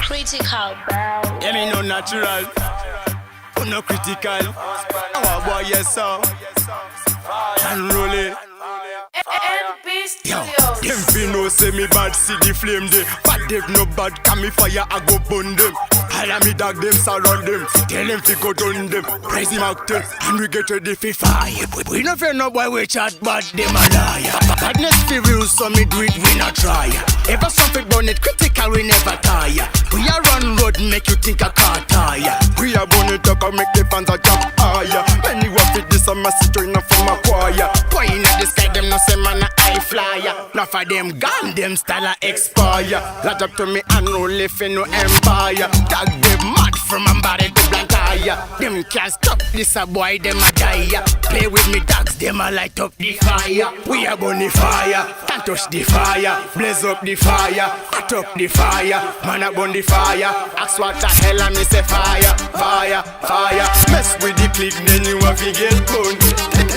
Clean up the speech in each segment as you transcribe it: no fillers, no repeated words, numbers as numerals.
Critical. Yeah, me no natural, no critical. Our boy, yes sir. Unruly. Yo, them fi know say me bad, see the flame dey. But them no bad, can me fire, I go burn them. All of me dog them surround them. Tell them fi go down them. Praise him out there, and we get ready fi fire. We no fear no boy we chat, but them a liar. Badness fi real, so me do it, we not try. Ever something burn it, critical we never tire. We a run road, make you think a car tire. We a burn it up and make the fans a jump higher. Many want fit this, I'm a join from a choir. Point at the sky, them no say man a high flyer. Now for them gun, them style a expire. Lodge up to me and no live in no empire. Tag them mad from a body to blank eye. Them can't stop this a boy, them a die. Play with me dogs, them a light up the fire. We a burn the fire, can't touch the fire. Blaze up the fire, hot up the fire. Man a burn the fire, ask what the hell I me say fire, fire, fire. Mess with the click, then you have to get burned.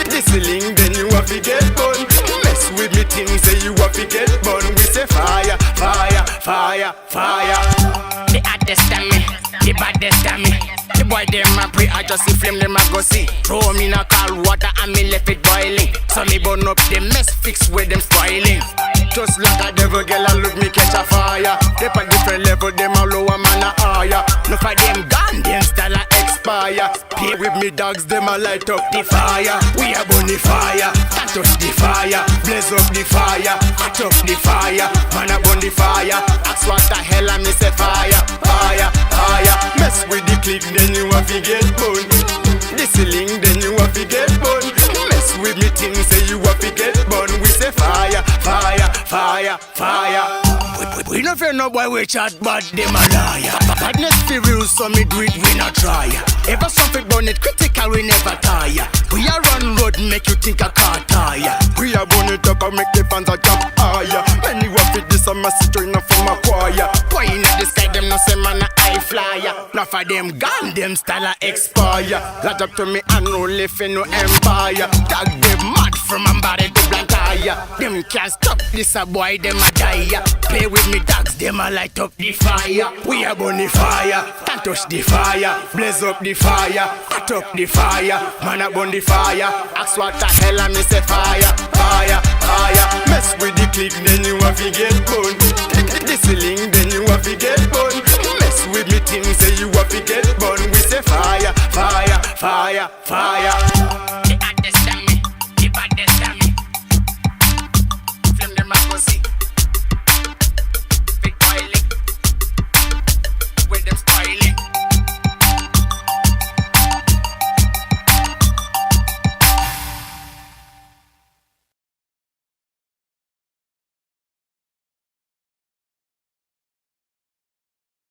This link, then you have to get burned. Mess with me things, say you have to get burned. We say fire, fire, fire, fire. The hottest of me, the baddest of me. The boy them a pray, I just see flame them a go see. Throw me in a cold water and me left it boiling. So me burn up the mess, fix with them spoiling. Just like a devil girl and look me catch a fire. They a different level, them a lower man a higher. No for them gun, them style a expire. Play with me dogs, them a light up the fire. We a burn the fire, can't touch the fire. Blaze up the fire, hot up the fire. Man a burn the fire, ask what the hell I me say fire, fire, fire. Mess with the click, then you have to get burned. This link, then you have to get burned. Mess with me things, say you have to get burned. We say fire, fire, fire, fire. We no fear no boy we chat, but them a liar. Badness fi real, so me do it, we not try. Ever something burn it, critical we never tire. We a run road, make you think a car tire. We a burn it up and make the fans a jump higher. Many want fit this, I'm a join from a choir. Point at the sky, them no say man a high flyer. Now for them gun, them style a expire. Lodge up to me and no live in no empire. Tag them mad from a body to blank eye. Them can't stop this a boy, them a die. Play with me dogs, them a light up the fire. We a burn the fire, can't touch the fire. Blaze up the fire, hot up the fire. Man a burn the fire, ask what the hell I me say fire, fire, fire. Mess with the click, then you have to get burned. This link, then you have to get burned. Mess with me things, say you have to get burned. We say fire, fire, fire, fire.